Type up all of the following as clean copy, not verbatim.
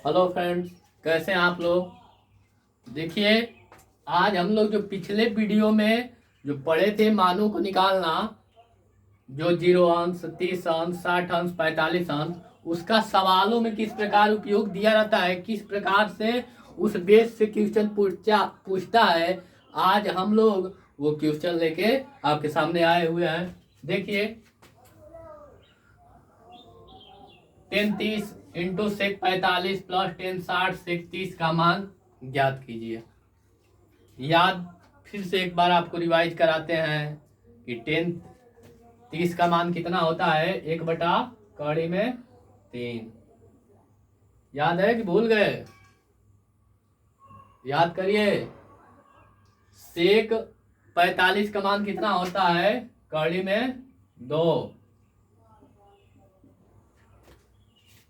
Hello friends, कैसे हैं आप लोग। देखिए, आज हम लोग जो पिछले वीडियो में जो पढ़े थे मानों को निकालना, जो 0 अंश, 30 अंश, 60 अंश, 45 अंश, उसका सवालों में किस प्रकार उपयोग दिया जाता है, किस प्रकार से उस बेस से क्वेश्चन पूछता है। आज हम लोग वो क्वेश्चन लेके आपके सामने आए हुए हैं। देखिए, 10 30 इंटू सेक 45 प्लस 10 60 सेक 30 का मान ज्ञात कीजिए। याद फिर से एक बार आपको रिवाइज कराते हैं कि 10 30 का मान कितना होता है, 1/3। याद है कि भूल गए? याद करिए। सेक 45 का मान कितना होता है, 2।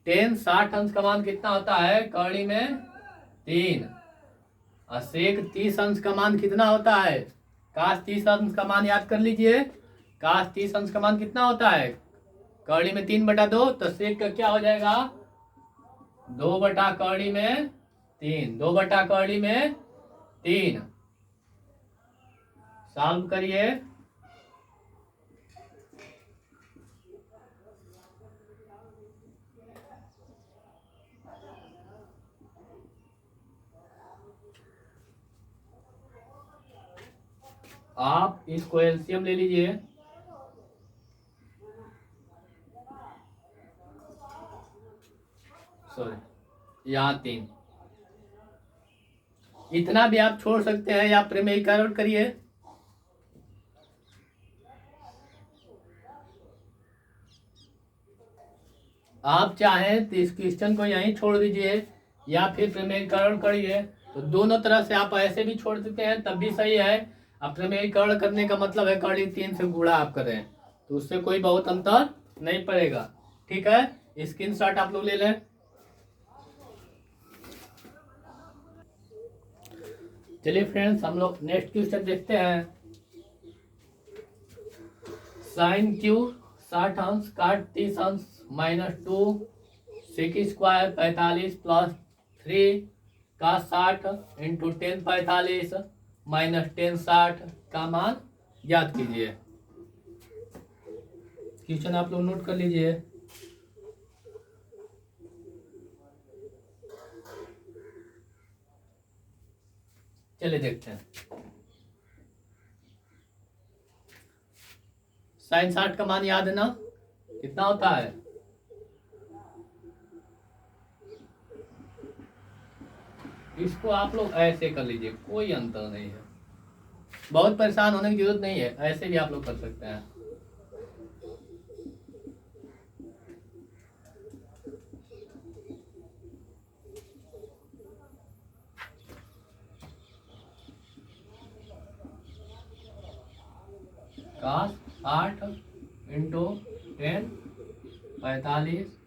10 60 अंश का मान कितना होता है, 3। और सेक 30 अंश का मान कितना होता है, काश 30 अंश का मान याद कर लीजिए। काश 30 अंश का मान कितना होता है, 3/2। तो सेक का क्या हो जाएगा, 2/3। 2/3 सॉल्व करिए। आप इसको एलसीएम ले लीजिए। सॉरी, यहाँ 3। इतना भी आप छोड़ सकते हैं या प्रमेयीकरण करिए। आप चाहें तो इस क्वेश्चन को यहीं छोड़ दीजिए या फिर प्रमेयीकरण करिए। तो दोनों तरह से आप ऐसे भी छोड़ देते हैं तब भी सही है। अब प्रमेयीकरण करने का मतलब है 3 से गुणा आप करें, तो उससे कोई बहुत अंतर नहीं पड़ेगा। ठीक है, स्क्रीनशॉट आप लोग ले लें। चलिए फ्रेंड्स, हम लोग नेक्स्ट क्वेश्चन देखते हैं। साइन क्यू 60 अंश काट 30 अंश -2 सेक स्क्वायर 45 प्लस 3 का 60 इंटू 10 45 -10 60 का मान ज्ञात कीजिए। क्वेश्चन आप लोग नोट कर लीजिए। चलिए देखते हैं। साइन 60 का मान याद है ना, कितना होता है? इसको आप लोग ऐसे कर लीजिए, कोई अंतर नहीं है। बहुत परेशान होने की जरूरत नहीं है, ऐसे भी आप लोग कर सकते हैं। काश 8 इंटू 10 45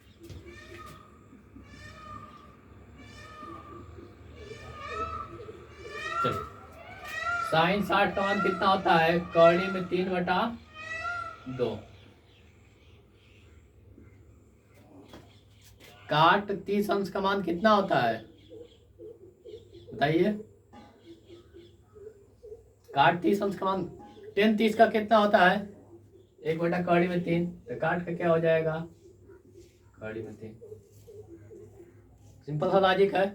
साइन 60 का मान कितना होता है, कर्णी में 3/2। काट 30 अंश का मान कितना होता है, बताइए। काट 30 अंश का मान 10 30 का कितना होता है, 1/3। तो काट का क्या हो जाएगा, कर्णी में 3। सिंपल सा लॉजिक है।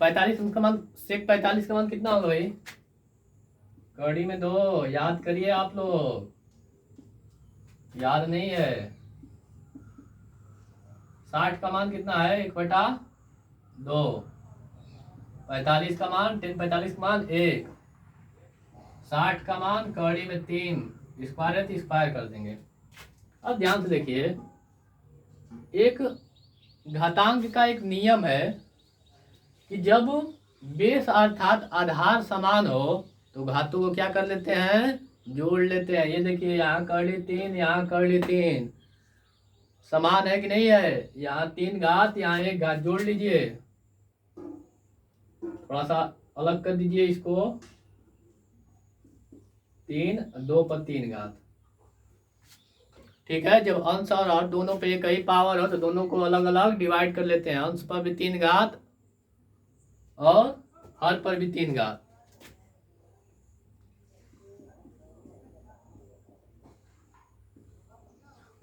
45 का मान, सेक 45 का मान कितना होगा भाई, कड़ी में 2। याद करिए आप लोग, याद नहीं है। 60 का मान कितना है, 1/2। 45 का मान, 10 45 का मान 1। 60 का मान कड़ी में 3, स्क्वायर है तो स्क्वायर कर देंगे। अब ध्यान से देखिए, एक घातांक का एक नियम है कि जब बेस अर्थात आधार समान हो तो घातों को क्या कर लेते हैं, जोड़ लेते हैं। ये देखिए, यहाँ कर्ली 3, यहाँ कर्ली 3 समान है कि नहीं है। यहाँ 3 घात, यहाँ 1 घात, जोड़ लीजिए। थोड़ा सा अलग कर दीजिए इसको, 3 2 पर 3 घात। ठीक है, जब अंश और हर दोनों पे एक ही पावर हो तो दोनों को अलग अलग डिवाइड कर लेते हैं। अंश पर भी 3 घात और हर पर भी 3 घात।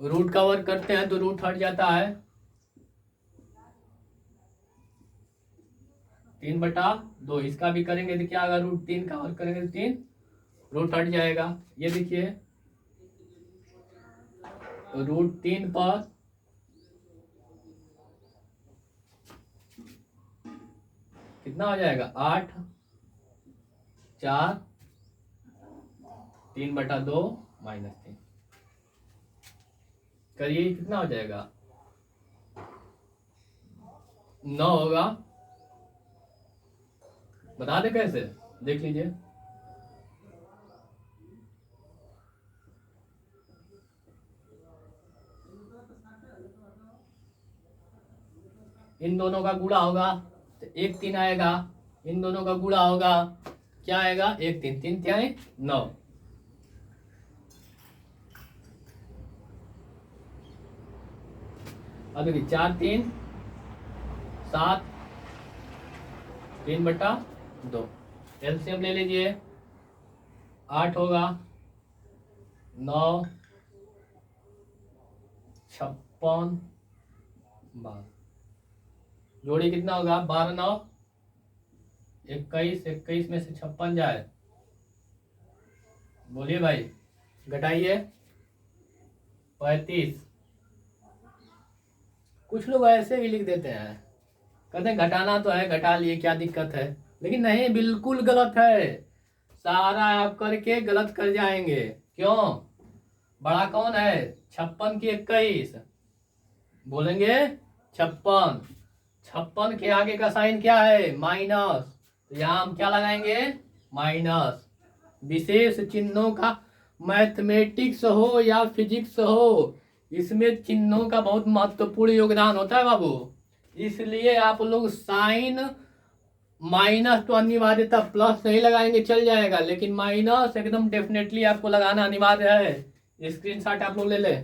रूट का वर्ग करते हैं तो रूट हट जाता है, 3/2। इसका भी करेंगे तो क्या होगा, √3 का वर्ग करेंगे तो 3, रूट हट जाएगा। ये देखिए √3 पर कितना हो जाएगा, 8, 4, 3/2 -3। करिए कितना हो जाएगा, 9 होगा। बता दे कैसे, देख लीजिए। इन दोनों का गुणा होगा तो 1 3 आएगा, इन दोनों का गुणा होगा क्या आएगा, 1 3, 3 3 9। अब देखिए 4 3 7, 3/2। एलसीएम ले लीजिए, 8 होगा, 9, 56, 12। जोड़ी कितना होगा, 12 9 21, 21 में से 56 जाए, बोलिए भाई, घटाइए, 35। कुछ लोग ऐसे भी लिख देते हैं, कहते हैं घटाना तो है, घटा लिए, क्या दिक्कत है। लेकिन नहीं, बिल्कुल गलत है। सारा आप करके गलत कर जाएंगे। क्यों, बड़ा कौन है, 56 की 21, बोलेंगे 56। 56 के आगे का साइन क्या है, माइनस, तो यहाँ हम क्या लगाएंगे, माइनस। विशेष चिन्हों का, मैथमेटिक्स हो या फिजिक्स हो, इसमें चिन्हों का बहुत महत्वपूर्ण योगदान होता है बाबू। इसलिए आप लोग साइन माइनस तो अनिवार्यता, प्लस नहीं लगाएंगे चल जाएगा, लेकिन माइनस एकदम डेफिनेटली आपको लगाना अनिवार्य है। स्क्रीनशॉट आप लोग ले ले।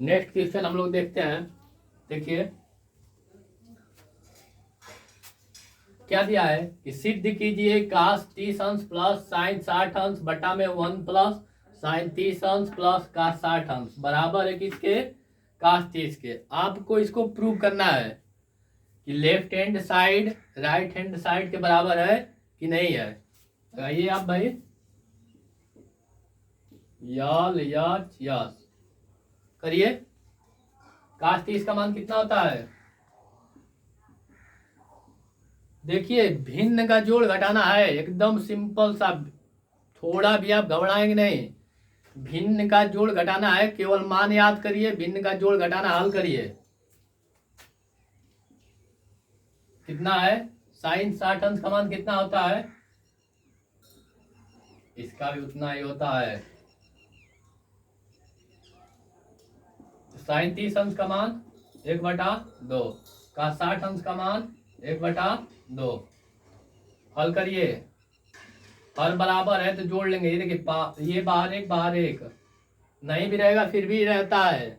नेक्स्ट क्वेश्चन हम लोग देखते हैं। देखिए क्या दिया है कि सिद्ध कीजिए cos 30 अंश प्लस साइन 60 अंश बटा में 1 प्लस साइन 30 अंश प्लस cos 60 अंश बराबर है किसके, cos 30 के। आपको इसको प्रूव करना है कि left hand side right hand side के बराबर है कि नहीं है। आइए आप भाई, यस करिए। cos 30 का मान कितना होता है, देखिए भिन्न का जोड़ घटाना है, एकदम सिंपल सा, थोड़ा भी आप घबराएंगे नहीं। भिन्न का जोड़ घटाना है, केवल मान याद करिए, भिन्न का जोड़ घटाना हल करिए। कितना है, साइन 60 अंश का मान कितना होता है, इसका भी उतना ही होता है। साइन 30 अंश का मान 1/2 का 60 अंश का मान 1/2। हल करिए, हर बराबर है तो जोड़ लेंगे। ये देखिए ये बाहर एक बाहर एक, नहीं भी रहेगा फिर भी रहता है,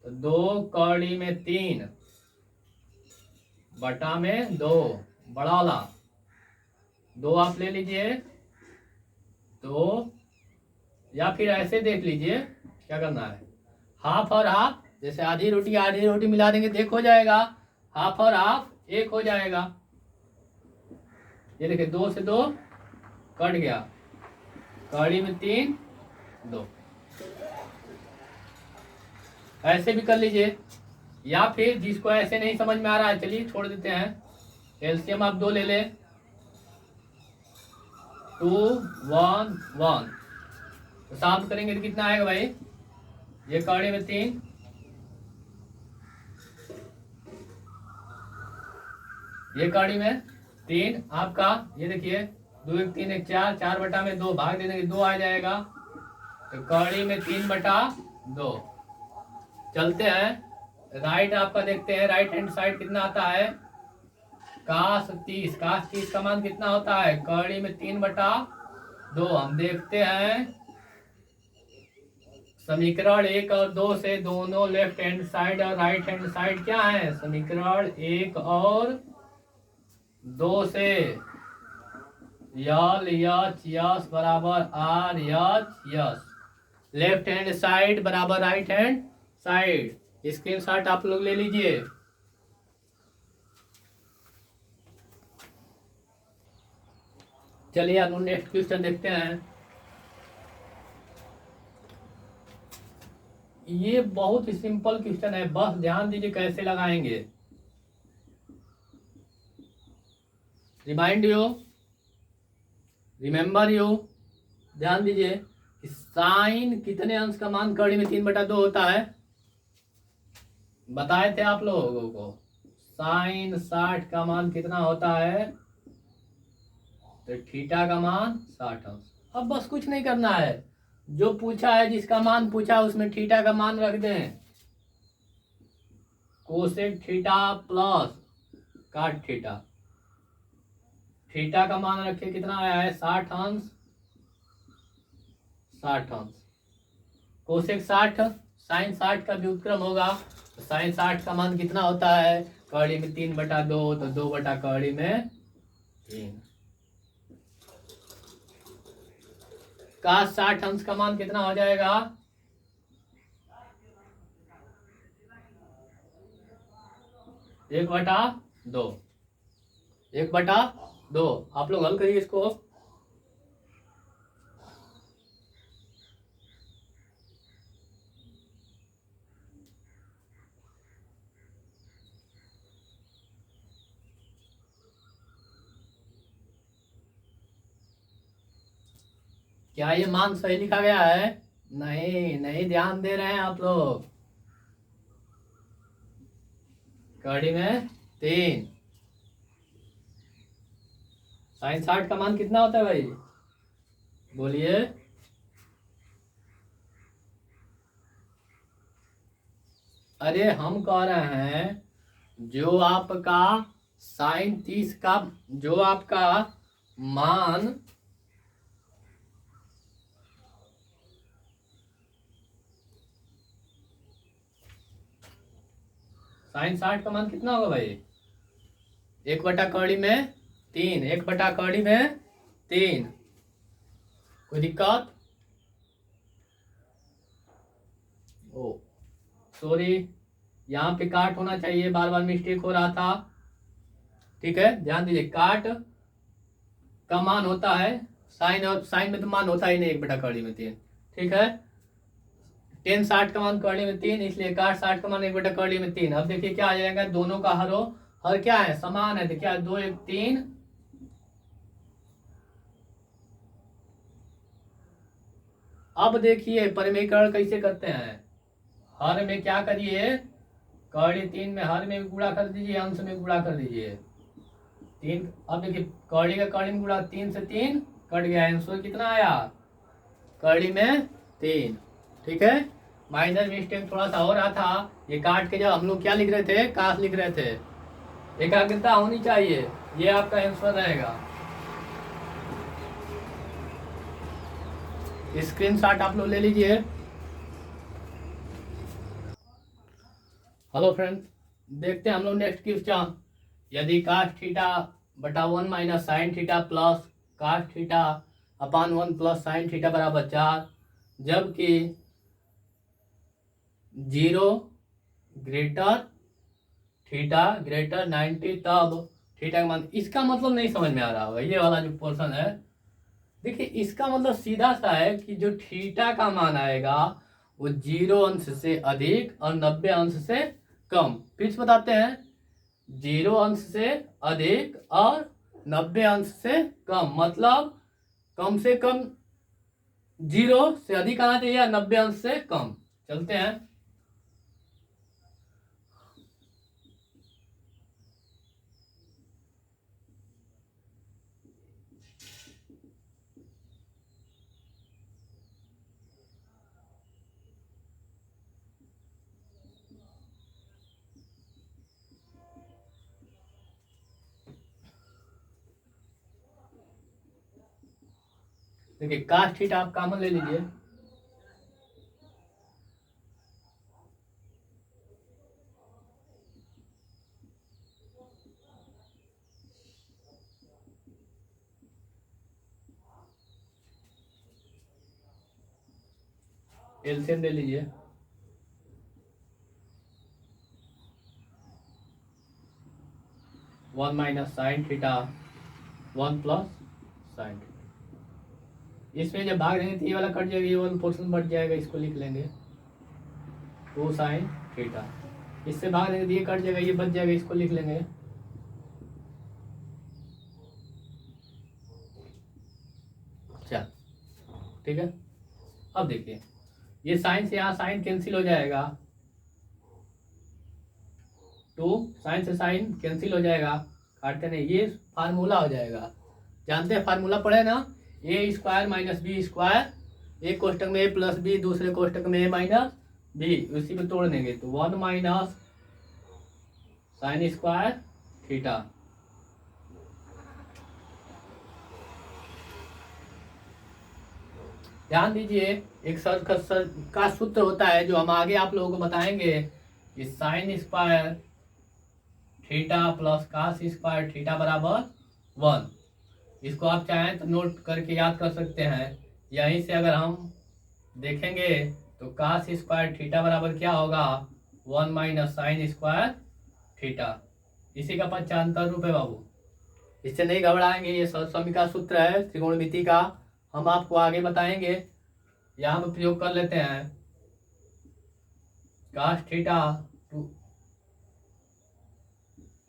तो 2 कौड़ी में 3 बटा में 2 बड़ा वाला 2 आप ले लीजिए। तो या फिर ऐसे देख लीजिए क्या करना है, हाफ और हाफ, जैसे आधी रोटी मिला देंगे तो 1 हो जाएगा, हाफ और हाफ 1 हो जाएगा। ये देखिए 2 से 2 कट गया, कड़ी में 3 2। ऐसे भी कर लीजिए, या फिर जिसको ऐसे नहीं समझ में आ रहा है चलिए छोड़ देते हैं। एलसीएम आप 2 ले ले, 2 1 1, तो साफ करेंगे तो कितना आएगा भाई, ये कड़ी में 3, ये कड़ी में 3 आपका, ये देखिए 2 1 3 1 4, 4 बटा में 2 भाग दे देंगे 2 आ जाएगा, तो कड़ी में 3/2। चलते हैं राइट आपका, देखते हैं राइट हैंड साइड कितना आता है, cos 30 का मान कितना होता है, कड़ी में 3/2 दो। हम देखते हैं समीकरण 1 और 2 से दोनों लेफ्ट हैंड साइड और राइट हैंड साइड क्या है। समीकरण 1 और 2 से यल यच यस बराबर R H S, left hand side बराबर राइट हैंड साइड। स्क्रीनशॉट आप लोग ले लीजिए। चलिए हम नेक्स्ट क्वेश्चन देखते हैं। ये बहुत ही सिंपल क्वेश्चन है, बस ध्यान दीजिए कैसे लगाएंगे। रिमाइंड यू, रिमेंबर यू, ध्यान दीजिए कि साइन कितने अंश का मान कड़ी में 3/2 होता है। बताए थे आप लोगों को साइन 60 का मान कितना होता है, तो थीटा का मान 60 अंश। अब बस कुछ नहीं करना है, जो पूछा है जिसका मान पूछा उसमें थीटा का मान रख दें। कोसेक थीटा प्लस काट थीटा, थीटा का मान रखिए कितना आया है 60 अंश, 60 अंश। कोसेक 60 साइन 60 का व्युत्क्रम होगा, तो साइन 60 का मान कितना होता है कड़ी में 3/2, तो 2 बटा कड़ी में 3। का 60 अंश का मान कितना हो जाएगा, 1/2, 1/2। आप लोग हल करिए इसको। क्या ये मान सही लिखा गया है। नहीं नहीं ध्यान दे रहे हैं आप लोग। कड़ी में 3, साइन 60 का मान कितना होता है भाई, बोलिए। अरे हम कह रहे हैं जो आपका साइन 30 का, जो आपका मान साइन 60 का मान कितना होगा भाई, 1/3, 1/3। कोई दिक्कत। ओ सॉरी, यहाँ पे काट होना चाहिए, बार बार मिस्टेक हो रहा था। ठीक है ध्यान दीजिए, काट का मान होता है साइन, और साइन में तो मान होता ही नहीं 1/3। ठीक है, टेन 60 का मान कड़ी में 3, इसलिए काट 60 का मान 1/3। अब देखिए क्या आ जाएगा, दोनों का हर हो, हर क्या है समान है, तो क्या 2 1 3। अब देखिए परिमेयकरण कैसे करते हैं। हर में क्या करिए, कड़ी 3 में हर में गुणा कर दीजिए, अंश में गुणा कर दीजिए 3। अब देखिए कड़ी का कड़ी में गुणा, 3 से 3 कट गया, आंसर कितना आया कड़ी में 3। ठीक है, माइनर मिस्टेक थोड़ा सा हो रहा था, ये काट के जब हम लोग क्या लिख रहे थे, काश लिख रहे थे। एकाग्रता होनी चाहिए, ये आपका आंसर रहेगा। स्क्रीनशॉट आप लोग ले लीजिए। हेलो फ्रेंड्स, देखते हैं हम लोग नेक्स्ट क्वेश्चन। यदि काश थीटा बटा 1 माइनस साइन थीटा प्लस काश theta upon 1 plus sine theta बराबर 4, जबकि 0 ग्रेटर थीटा ग्रेटर 90, तब थीटा का मान। इसका मतलब नहीं समझ में आ रहा होगा ये वाला जो पोर्शन है। देखिए इसका मतलब सीधा सा है कि जो थीटा का मान आएगा वो 0 अंश से अधिक और 90 अंश से कम। फिर से बताते हैं, 0 अंश से अधिक और 90 अंश से कम, मतलब कम से कम 0 से अधिक आना चाहिए या 90 अंश से कम। चलते हैं, देखिए कास थीटा आप कॉमन ले लीजिए, एलसीएम ले लीजिए, one minus sine theta one plus sine theta. इसमें जब भाग देंगे तो ये वाला कट जाएगा, ये वन पोर्शन बढ़ जाएगा, इसको लिख लेंगे टू साइन थीटा। इससे भाग देंगे तो ये कट जाएगा, ये बच जाएगा, इसको लिख लेंगे अच्छा, ठीक है। अब देखिए ये साइन से यहाँ साइन कैंसिल हो जाएगा, टू साइन से साइन कैंसिल हो जाएगा, काटते नहीं, ये फार्मूला हो जाएगा, जानते हैं फार्मूला पढ़े ना, ए स्क्वायर माइनस बी स्क्वायर, एक कोष्टक में ए प्लस बी, दूसरे कोष्टक में ए माइनस बी, उसी में तोड़ देंगे तो one minus sign square theta. ध्यान दीजिए एक सर का सूत्र होता है जो हम आगे आप लोगों को बताएंगे कि sine square theta plus cos square theta बराबर 1। इसको आप चाहें तो नोट करके याद कर सकते हैं। यहीं से अगर हम देखेंगे तो कास स्क्वायर थीटा बराबर क्या होगा, 1 माइनस साइन स्क्वायर थीटा। इसी का 75 रुपये बाबू, इससे नहीं घबराएंगे, ये सरस्वती का सूत्र है त्रिकोणमिति का, हम आपको आगे बताएंगे। यहाँ हम प्रयोग कर लेते हैं कास थीटा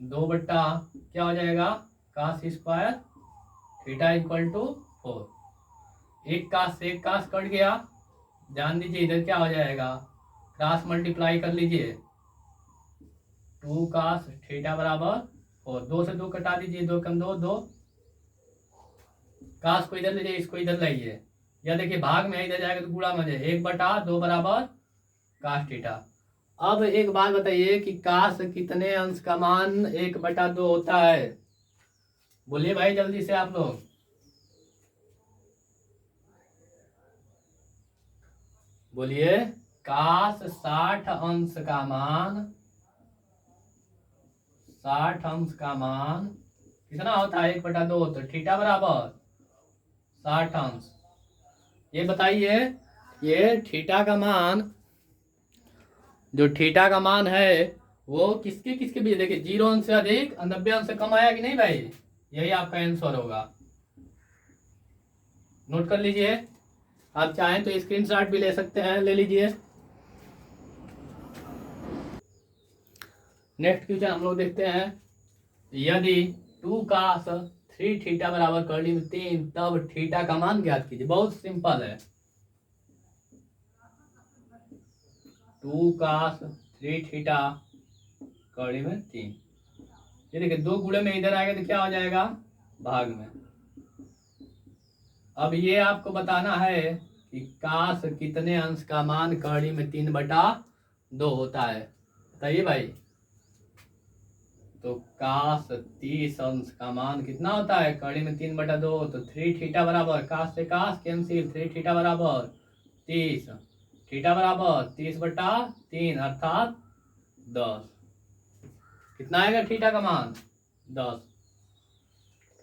दो बट्टा क्या हो जाएगा, cos square theta equal to 4। एक कास से एक कास कट गया, ध्यान दीजिए इधर क्या हो जाएगा, क्रॉस मल्टीप्लाई कर लीजिए, टू कास थीटा बराबर 4। दो से दो कटा दीजिए, दो कम दो, दो कास को इधर ले जाइए, इसको इधर लाइए, या देखिए भाग में इधर जाएगा तो गुणा में जाए, एक बटा दो बराबर कास थीटा। अब एक बात बताइए कि कास कितने अंश का मान एक बटा दो होता है, बोलिए भाई जल्दी से आप लोग, बोलिए। कास 60 अंश का मान, 60 अंश का मान कितना होता है, एक बटा दो, तो थीटा बराबर 60 अंश। ये बताइए ये थीटा का मान, जो थीटा का मान है वो किसके किसके बीच, देखिए 0 अंश से अधिक 90 अंश से कम आया कि नहीं भाई, यही आपका आंसर होगा, नोट कर लीजिए। आप चाहें तो स्क्रीनशॉट भी ले सकते हैं, ले लीजिए। नेक्स्ट क्वेश्चन हम लोग देखते हैं, यदि 2 कास 3 थीटा बराबर कर्ली में 3, तब थीटा का मान ज्ञात कीजिए। बहुत सिंपल है, 2 कास 3 थीटा कड़ी में 3, ये देखिए दो गुणे में इधर आएगा तो क्या हो जाएगा, भाग में। अब ये आपको बताना है कि कास कितने अंश का मान कड़ी में 3 बटा 2 होता है, बताइए भाई। तो कास 30 अंश का मान कितना होता है, कड़ी में 3 बटा 2, तो 3 थीटा बराबर, कास से कास कैंसिल, 3 थीटा बराबर 30, थीटा बराबर 30 बटा 3 अर्थात 10। कितना आएगा थीटा का मान, 10।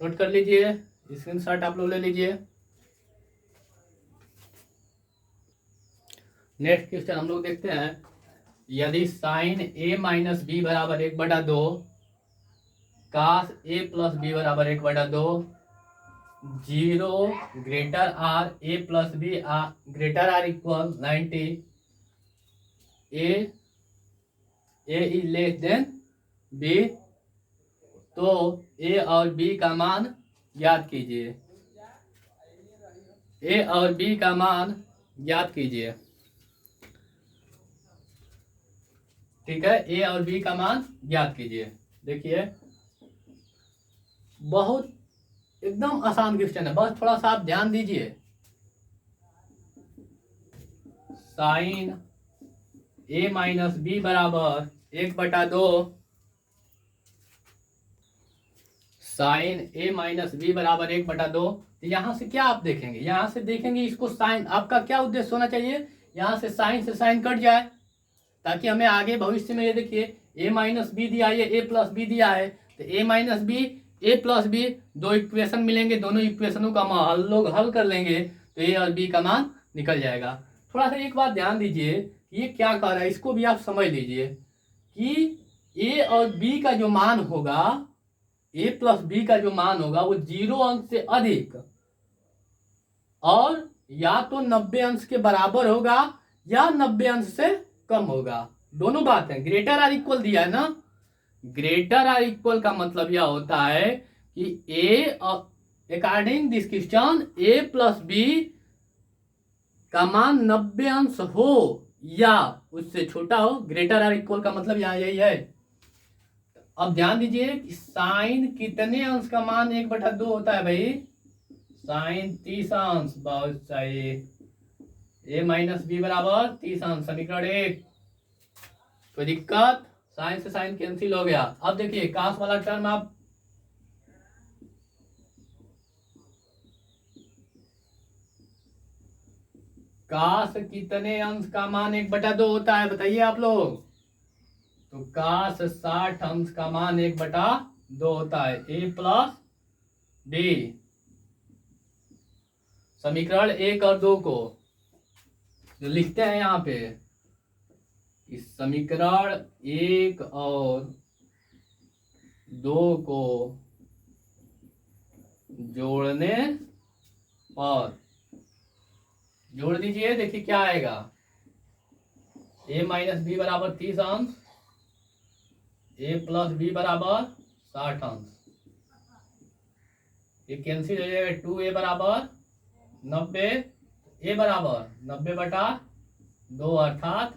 नोट कर लीजिए, स्क्रीनशॉट आप लोग ले लीजिए। नेक्स्ट क्वेश्चन हम लोग देखते हैं, यदि साइन ए माइनस बी बराबर 1/2, कास ए प्लस बी बराबर 1/2, 0 greater R, A plus B greater R equal 90, A is less than B, तो ए और बी का मान ज्ञात कीजिए। ए और बी का मान ज्ञात कीजिए, ठीक है, ए और बी का मान ज्ञात कीजिए। देखिए बहुत एकदम आसान क्वेश्चन है, बस थोड़ा सा आप ध्यान दीजिए। साइन ए माइनस बी बराबर 1/2, साइन ए माइनस बी बराबर 1/2। तो यहाँ से क्या आप देखेंगे, यहाँ से देखेंगे इसको साइन, आपका क्या उद्देश्य होना चाहिए, यहाँ से साइन कट जाए, ताकि हमें आगे भविष्य में, ये देखिए ए माइनस बी दिया है, ये ए प्लस बी दिया है, तो ए माइनस बी ए प्लस बी दो इक्वेशन मिलेंगे, दोनों इक्वेशनों का हम लोग हल कर लेंगे तो ए और बी का मान निकल जाएगा। थोड़ा सा एक बात ध्यान दीजिए, ये क्या कह रहा है इसको भी आप समझ लीजिए कि ए और बी का जो मान होगा, ए प्लस बी का जो मान होगा वो 0 अंश से अधिक और या तो 90 अंश के बराबर होगा या 90 अंश से कम होगा, दोनों बात है। ग्रेटर आर इक्वल दिया है ना, ग्रेटर आर इक्वल का मतलब यह होता है कि ए according this question A plus B का मान 90 अंश हो या उससे छोटा हो। ग्रेटर आर इक्वल का मतलब यहाँ यही है। अब ध्यान दीजिए कि साइन कितने अंश का मान 1/2 होता है भाई, साइन 30 अंश, बहुत सही। ए माइनस बी बराबर 30 अंश, समीकरण 1। कोई दिक्कत, साइन से साइन कैंसिल हो गया। अब देखिए काश वाला टर्म आप काश कितने अंश का मान 1/2 होता है बताइए आप लोग। तो काश 60 अंश का मान 1/2 होता है, ए प्लस बी। समीकरण 1 और 2 को जो लिखते हैं यहाँ पे, इस समीकरण 1 और 2 को जोड़ने पर, जोड़ दीजिए, देखिए क्या आएगा, ए माइनस बी बराबर 30 अंश, ए प्लस बी बराबर 60 अंश, ये कैंसिल हो जाएगा, 2a बराबर 90, ए बराबर 90/2 अर्थात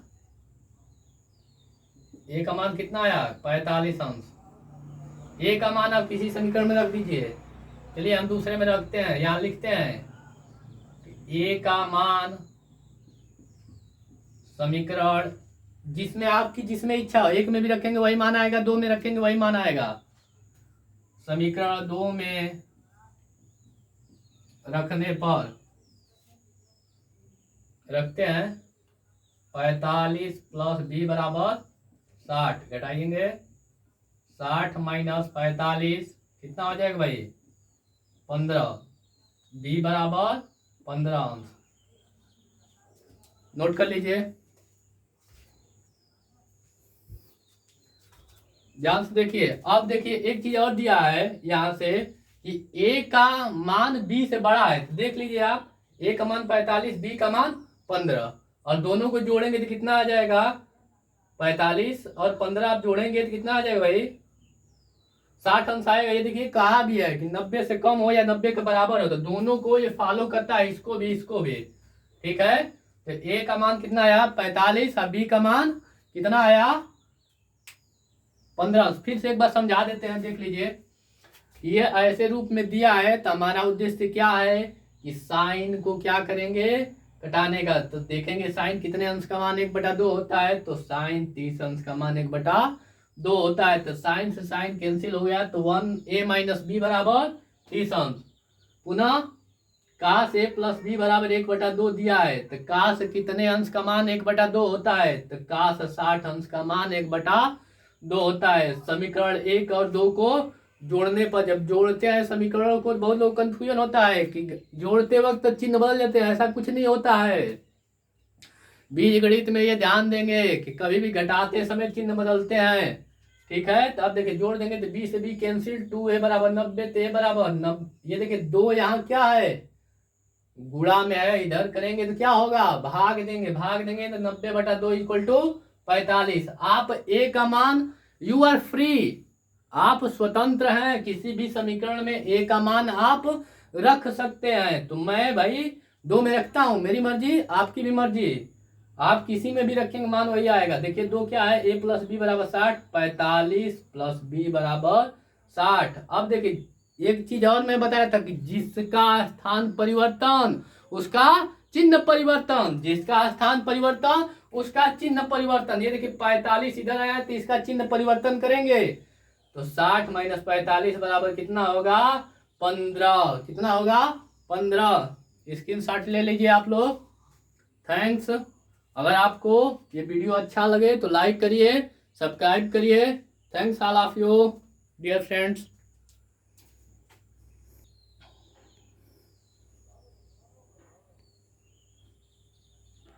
ए का मान कितना आया 45 अंश। ए का मान आप किसी समीकरण में रख दीजिए, चलिए हम दूसरे में रखते हैं, यहां लिखते हैं ए का मान, समीकरण जिसमें आपकी जिसमें इच्छा हो, 1 में भी रखेंगे वही मान आएगा, 2 में रखेंगे वही मान आएगा। समीकरण 2 में रखने पर रखते हैं 45 प्लस बी बराबर 60, घटाएंगे 60 माइनस 45 कितना हो जाएगा भाई 15, बी बराबर 15 अंश। नोट कर लीजिए, ध्यान से देखिए। अब देखिए एक चीज और दिया है यहां से कि ए का मान बी से बड़ा है, तो देख लीजिए आप, ए का मान 45, बी का मान 15, और दोनों को जोड़ेंगे तो कितना आ जाएगा 45 और 15 आप जोड़ेंगे तो कितना आ जाएगा भाई 60 अंश आएगा। ये देखिए कहा भी है कि 90 से कम हो या 90 के बराबर हो, तो दोनों को ये फॉलो करता है, इसको भी। ठीक है, तो ए का मान कितना आया 45 और बी का मान कितना आया 15। फिर से एक बार समझा देते हैं, देख लीजिए। ये ऐसे रूप में दिया है तो हमारा उद्देश्य क्या है कि साइन को क्या करेंगे घटाने का, तो देखेंगे साइन कितने अंश का मान 1/2 होता है, तो साइन 30 अंश का मान 1/2 होता है, तो साइन से साइन कैंसिल हो गया, तो 1a माइनस बी बराबर 30 अंश। पुनः काश a प्लस बी बराबर 1/2 दिया है, तो काश कितने अंश का मान 1/2 होता है, तो काश 60 अंश का मान 1/2 होता है। समीकरण 1 और 2 को जोड़ने पर, जब जोड़ते हैं समीकरणों को, बहुत लोग कंफ्यूजन होता है कि जोड़ते वक्त तो चिन्ह बदल जाते हैं, ऐसा कुछ नहीं होता है। बीज गणित में ये ध्यान देंगे कि कभी भी घटाते समय चिन्ह बदलते हैं। ठीक है, तो अब देखिए जोड़ देंगे तो बी से बी कैंसिल, 2a बराबर 90, तो a बराबर 90, ये देखिए 2 यहाँ क्या है गुणा में है, इधर करेंगे तो क्या होगा भाग देंगे तो 90/2 इक्वल टू 45। आप a का मान, यू आर फ्री, आप स्वतंत्र हैं, किसी भी समीकरण में a का मान आप रख सकते हैं। तो मैं भाई 2 में रखता हूं, मेरी मर्जी आपकी भी मर्जी, आप किसी में भी रखेंगे मान वही आएगा। देखिए 2 क्या है, a प्लस बी बराबर 60, 45 प्लस बी बराबर 60। अब देखिए एक चीज और मैं बताया था कि जिसका स्थान परिवर्तन उसका चिन्ह परिवर्तन, जिसका स्थान परिवर्तन उसका चिन्ह परिवर्तन। ये देखिए 45 इधर आया तो इसका चिन्ह परिवर्तन करेंगे तो 60 माइनस 45 बराबर कितना होगा? 15। कितना होगा? 15। स्क्रीनशॉट ले लीजिए आप लोग। थैंक्स। अगर आपको ये वीडियो अच्छा लगे तो लाइक करिए, सब्सक्राइब करिए। Thanks all of you dear friends.